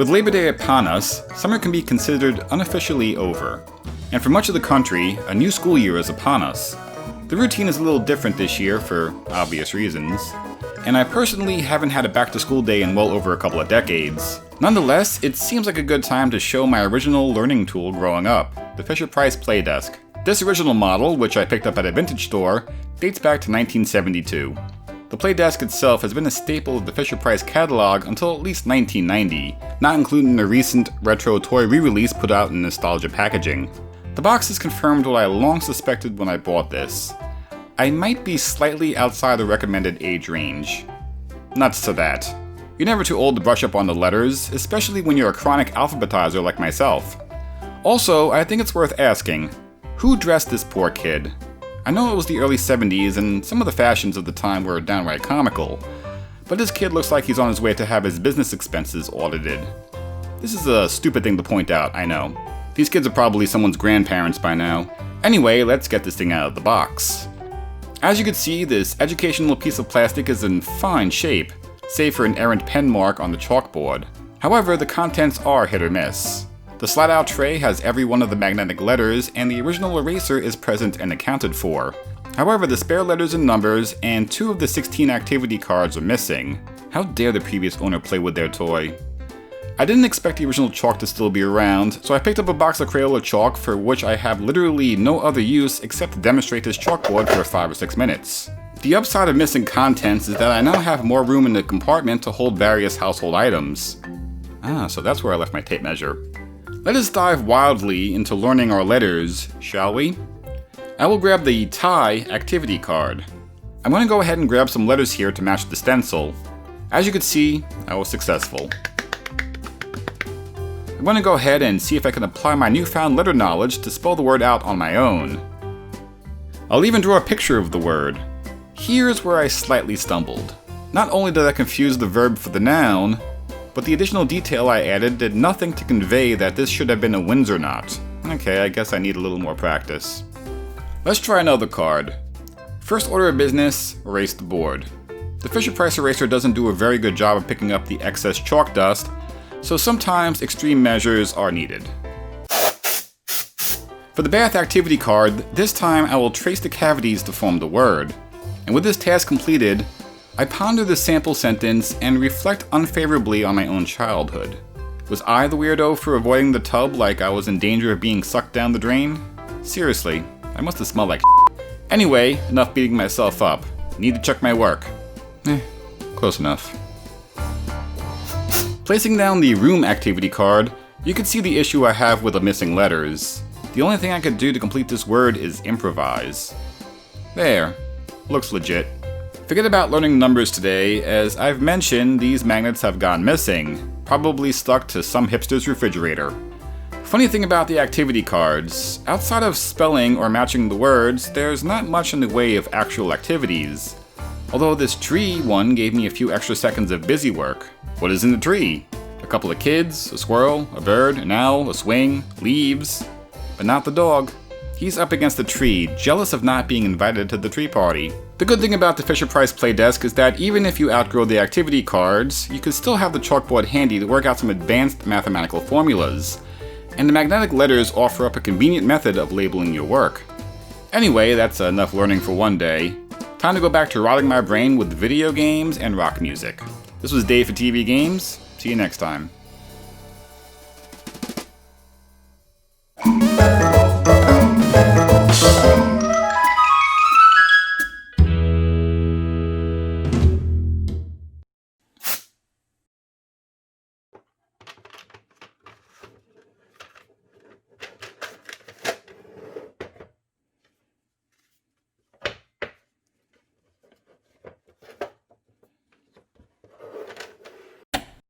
With Labor Day upon us, summer can be considered unofficially over. And for much of the country, a new school year is upon us. The routine is a little different this year for obvious reasons, and I personally haven't had a back-to-school day in well over a couple of decades. Nonetheless, it seems like a good time to show my original learning tool growing up, the Fisher-Price Play Desk. This original model, which I picked up at a vintage store, dates back to 1972. The Play Desk itself has been a staple of the Fisher-Price catalog until at least 1990, not including the recent retro toy re-release put out in nostalgia packaging. The box has confirmed what I long suspected when I bought this. I might be slightly outside the recommended age range. Nuts to that. You're never too old to brush up on the letters, especially when you're a chronic alphabetizer like myself. Also, I think it's worth asking, who dressed this poor kid? I know it was the early 70s and some of the fashions of the time were downright comical, but this kid looks like he's on his way to have his business expenses audited. This is a stupid thing to point out, I know. These kids are probably someone's grandparents by now. Anyway, let's get this thing out of the box. As you can see, this educational piece of plastic is in fine shape, save for an errant pen mark on the chalkboard. However, the contents are hit or miss. The slide-out tray has every one of the magnetic letters, and the original eraser is present and accounted for. However, the spare letters and numbers, and 2 of the 16 activity cards are missing. How dare the previous owner play with their toy? I didn't expect the original chalk to still be around, so I picked up a box of Crayola chalk for which I have literally no other use except to demonstrate this chalkboard for 5 or 6 minutes. The upside of missing contents is that I now have more room in the compartment to hold various household items. So that's where I left my tape measure. Let us dive wildly into learning our letters, shall we? I will grab the tie activity card. I'm going to go ahead and grab some letters here to match the stencil. As you can see, I was successful. I'm going to go ahead and see if I can apply my newfound letter knowledge to spell the word out on my own. I'll even draw a picture of the word. Here's where I slightly stumbled. Not only did I confuse the verb for the noun, but the additional detail I added did nothing to convey that this should have been a Windsor knot. Okay, I guess I need a little more practice. Let's try another card. First order of business, erase the board. The Fisher-Price eraser doesn't do a very good job of picking up the excess chalk dust, so sometimes extreme measures are needed. For the bath activity card, this time I will trace the cavities to form the word. And with this task completed, I ponder the sample sentence and reflect unfavorably on my own childhood. Was I the weirdo for avoiding the tub like I was in danger of being sucked down the drain? Seriously, I must have smelled like Anyway, enough beating myself up. Need to check my work. Close enough. Placing down the room activity card, you can see the issue I have with the missing letters. The only thing I could do to complete this word is improvise. There. Looks legit. Forget about learning numbers today, as I've mentioned these magnets have gone missing, probably stuck to some hipster's refrigerator. Funny thing about the activity cards, outside of spelling or matching the words, there's not much in the way of actual activities. Although this tree one gave me a few extra seconds of busy work. What is in the tree? A couple of kids, a squirrel, a bird, an owl, a swing, leaves. But not the dog. He's up against the tree, jealous of not being invited to the tree party. The good thing about the Fisher-Price Play Desk is that even if you outgrow the activity cards, you can still have the chalkboard handy to work out some advanced mathematical formulas. And the magnetic letters offer up a convenient method of labeling your work. Anyway, that's enough learning for one day. Time to go back to rotting my brain with video games and rock music. This was Dave for TeeVee Games. See you next time.